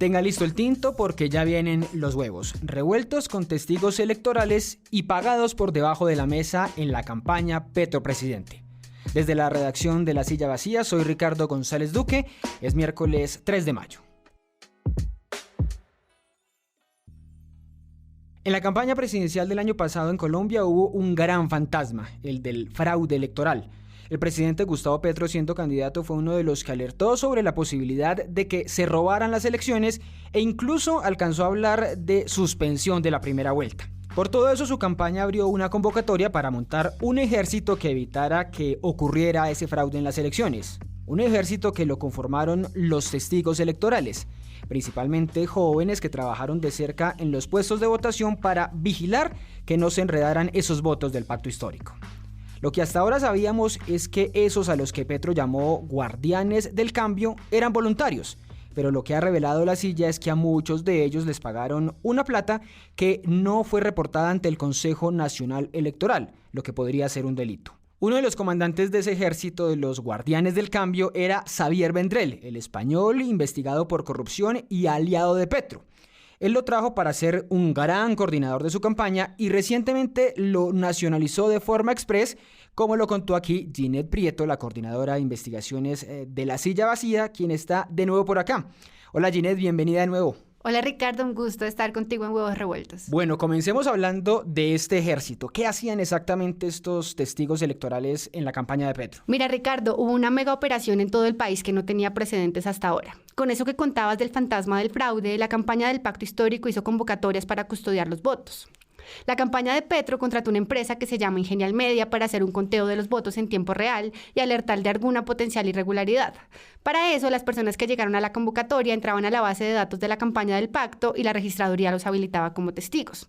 Tenga listo el tinto porque ya vienen los huevos, revueltos con testigos electorales y pagados por debajo de la mesa en la campaña Petro Presidente. Desde la redacción de La Silla Vacía, soy Ricardo González Duque, es miércoles 3 de mayo. En la campaña presidencial del año pasado en Colombia hubo un gran fantasma, el del fraude electoral. El presidente Gustavo Petro, siendo candidato, fue uno de los que alertó sobre la posibilidad de que se robaran las elecciones e incluso alcanzó a hablar de suspensión de la primera vuelta. Por todo eso, su campaña abrió una convocatoria para montar un ejército que evitara que ocurriera ese fraude en las elecciones. Un ejército que lo conformaron los testigos electorales, principalmente jóvenes que trabajaron de cerca en los puestos de votación para vigilar que no se enredaran esos votos del pacto histórico. Lo que hasta ahora sabíamos es que esos a los que Petro llamó guardianes del cambio eran voluntarios, pero lo que ha revelado La Silla es que a muchos de ellos les pagaron una plata que no fue reportada ante el Consejo Nacional Electoral, lo que podría ser un delito. Uno de los comandantes de ese ejército de los guardianes del cambio era Xavier Vendrell, el español investigado por corrupción y aliado de Petro. Él lo trajo para ser un gran coordinador de su campaña y recientemente lo nacionalizó de forma express, como lo contó aquí Ginette Prieto, la coordinadora de investigaciones de La Silla Vacía, quien está de nuevo por acá. Hola Ginette, bienvenida de nuevo. Hola Ricardo, un gusto estar contigo en Huevos Revueltos. Bueno, comencemos hablando de este ejército. ¿Qué hacían exactamente estos testigos electorales en la campaña de Petro? Mira Ricardo, hubo una mega operación en todo el país que no tenía precedentes hasta ahora. Con eso que contabas del fantasma del fraude, la campaña del pacto histórico hizo convocatorias para custodiar los votos. La campaña de Petro contrató una empresa que se llama Ingenial Media para hacer un conteo de los votos en tiempo real y alertar de alguna potencial irregularidad. Para eso, las personas que llegaron a la convocatoria entraban a la base de datos de la campaña del pacto y la registraduría los habilitaba como testigos.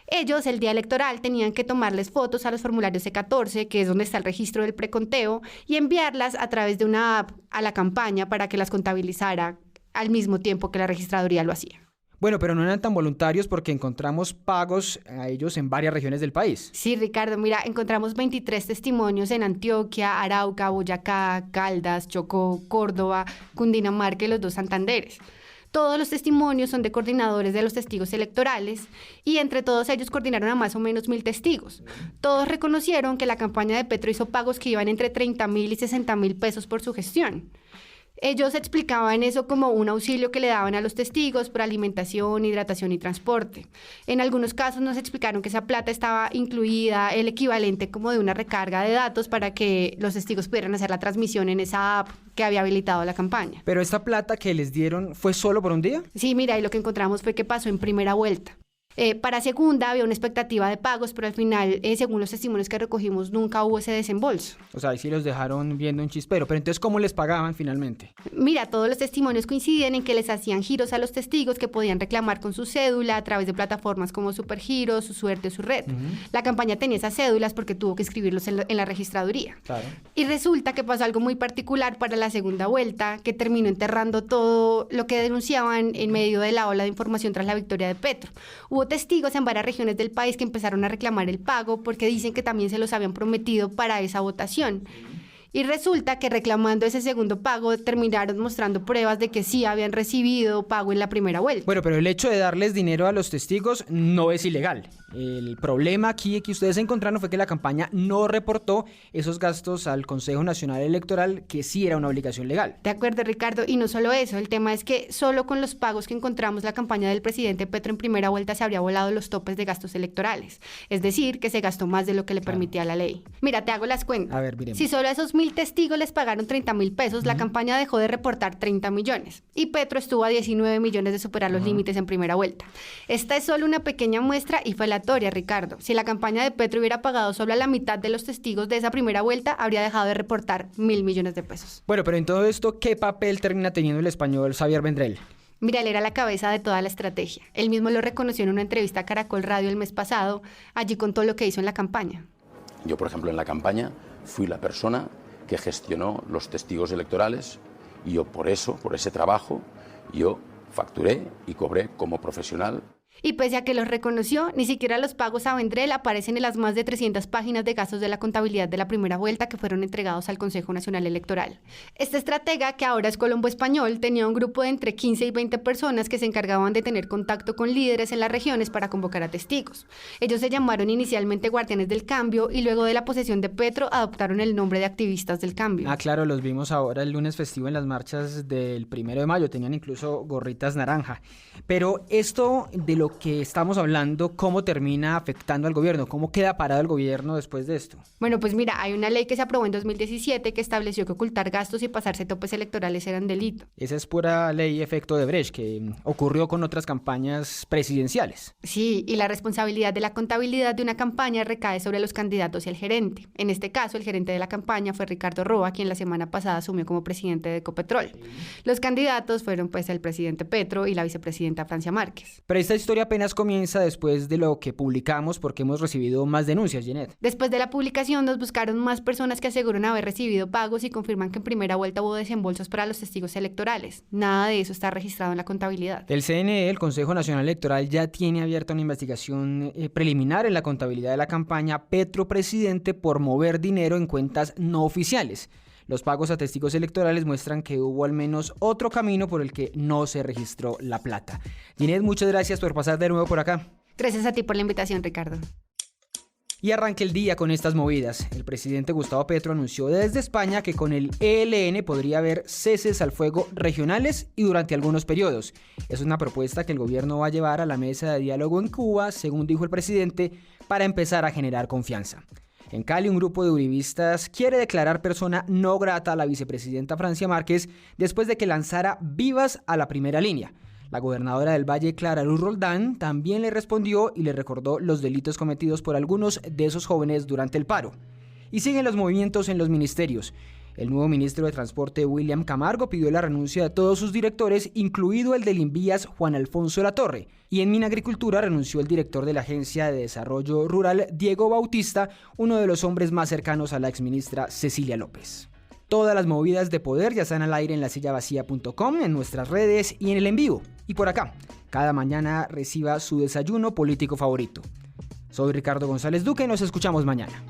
Ellos, el día electoral, tenían que tomarles fotos a los formularios C14, que es donde está el registro del preconteo, y enviarlas a través de una app a la campaña para que las contabilizara al mismo tiempo que la registraduría lo hacía. Bueno, pero no eran tan voluntarios porque encontramos pagos a ellos en varias regiones del país. Sí, Ricardo, mira, encontramos 23 testimonios en Antioquia, Arauca, Boyacá, Caldas, Chocó, Córdoba, Cundinamarca y los 2 Santanderes. Todos los testimonios son de coordinadores de los testigos electorales y entre todos ellos coordinaron a más o menos 1.000 testigos. Todos reconocieron que la campaña de Petro hizo pagos que iban entre 30.000 y 60.000 pesos por su gestión. Ellos explicaban eso como un auxilio que le daban a los testigos por alimentación, hidratación y transporte. En algunos casos nos explicaron que esa plata estaba incluida, el equivalente como de una recarga de datos para que los testigos pudieran hacer la transmisión en esa app que había habilitado la campaña. ¿Pero esta plata que les dieron fue solo por un día? Sí, mira, y lo que encontramos fue que pasó en primera vuelta. Para segunda había una expectativa de pagos, pero al final, según los testimonios que recogimos, nunca hubo ese desembolso. O sea, ahí sí los dejaron viendo un chispero. Pero entonces, ¿cómo les pagaban finalmente? Mira, todos los testimonios coinciden en que les hacían giros a los testigos que podían reclamar con su cédula a través de plataformas como Supergiros, Su Suerte o Su Red. La campaña tenía esas cédulas porque tuvo que escribirlos en la registraduría. Claro. Y resulta que pasó algo muy particular para la segunda vuelta, que terminó enterrando todo lo que denunciaban en medio de la ola de información tras la victoria de Petro. Hubo testigos en varias regiones del país que empezaron a reclamar el pago porque dicen que también se los habían prometido para esa votación. Y resulta que reclamando ese segundo pago terminaron mostrando pruebas de que sí habían recibido pago en la primera vuelta. Bueno, pero el hecho de darles dinero a los testigos no es ilegal. El problema aquí que ustedes encontraron fue que la campaña no reportó esos gastos al Consejo Nacional Electoral, que sí era una obligación legal. De acuerdo, Ricardo, y no solo eso, el tema es que solo con los pagos que encontramos la campaña del presidente Petro en primera vuelta se habría volado los topes de gastos electorales. Es decir, que se gastó más de lo que le permitía la ley. Mira, te hago las cuentas. A ver, miremos. Si solo a esos 1.000 testigos les pagaron 30.000 pesos, la campaña dejó de reportar 30 millones. Y Petro estuvo a 19 millones de superar los límites en primera vuelta. Esta es solo una pequeña muestra y fue aleatoria, Ricardo. Si la campaña de Petro hubiera pagado solo a la mitad de los testigos de esa primera vuelta, habría dejado de reportar 1.000 millones de pesos. Bueno, pero en todo esto, ¿qué papel termina teniendo el español Xavier Vendrell? Mira, él era la cabeza de toda la estrategia. Él mismo lo reconoció en una entrevista a Caracol Radio el mes pasado. Allí contó lo que hizo en la campaña. Yo, por ejemplo, en la campaña fui la persona que gestionó los testigos electorales y yo por ese trabajo, yo facturé y cobré como profesional. Y pese a que los reconoció, ni siquiera los pagos a Vendrell aparecen en las más de 300 páginas de gastos de la contabilidad de la primera vuelta que fueron entregados al Consejo Nacional Electoral. Este estratega, que ahora es Colombo Español, tenía un grupo de entre 15 y 20 personas que se encargaban de tener contacto con líderes en las regiones para convocar a testigos. Ellos se llamaron inicialmente Guardianes del Cambio y luego de la posesión de Petro adoptaron el nombre de Activistas del Cambio. Ah, claro, los vimos ahora el lunes festivo en las marchas del 1 de mayo, tenían incluso gorritas naranja. Pero esto de lo que estamos hablando, ¿cómo termina afectando al gobierno? ¿Cómo queda parado el gobierno después de esto? Bueno, pues mira, hay una ley que se aprobó en 2017 que estableció que ocultar gastos y pasarse topes electorales eran delito. Esa es pura ley efecto de Brecht, que ocurrió con otras campañas presidenciales. Sí, y la responsabilidad de la contabilidad de una campaña recae sobre los candidatos y el gerente. En este caso, el gerente de la campaña fue Ricardo Roa, quien la semana pasada asumió como presidente de Ecopetrol. Los candidatos fueron pues el presidente Petro y la vicepresidenta Francia Márquez. Pero esta historia apenas comienza después de lo que publicamos porque hemos recibido más denuncias, Jeanette. Después de la publicación nos buscaron más personas que aseguran haber recibido pagos y confirman que en primera vuelta hubo desembolsos para los testigos electorales. Nada de eso está registrado en la contabilidad. El CNE, el Consejo Nacional Electoral, ya tiene abierta una investigación preliminar en la contabilidad de la campaña Petro Presidente por mover dinero en cuentas no oficiales. Los pagos a testigos electorales muestran que hubo al menos otro camino por el que no se registró la plata. Ginette, muchas gracias por pasar de nuevo por acá. Gracias a ti por la invitación, Ricardo. Y arranque el día con estas movidas. El presidente Gustavo Petro anunció desde España que con el ELN podría haber ceses al fuego regionales y durante algunos periodos. Es una propuesta que el gobierno va a llevar a la mesa de diálogo en Cuba, según dijo el presidente, para empezar a generar confianza. En Cali, un grupo de uribistas quiere declarar persona no grata a la vicepresidenta Francia Márquez después de que lanzara vivas a la primera línea. La gobernadora del Valle, Clara Luz Roldán, también le respondió y le recordó los delitos cometidos por algunos de esos jóvenes durante el paro. Y siguen los movimientos en los ministerios. El nuevo ministro de Transporte, William Camargo, pidió la renuncia de todos sus directores, incluido el del Invías, Juan Alfonso Latorre. Y en Minagricultura renunció el director de la Agencia de Desarrollo Rural, Diego Bautista, uno de los hombres más cercanos a la exministra Cecilia López. Todas las movidas de poder ya están al aire en lasillavacía.com, en nuestras redes y en el en vivo. Y por acá, cada mañana reciba su desayuno político favorito. Soy Ricardo González Duque y nos escuchamos mañana.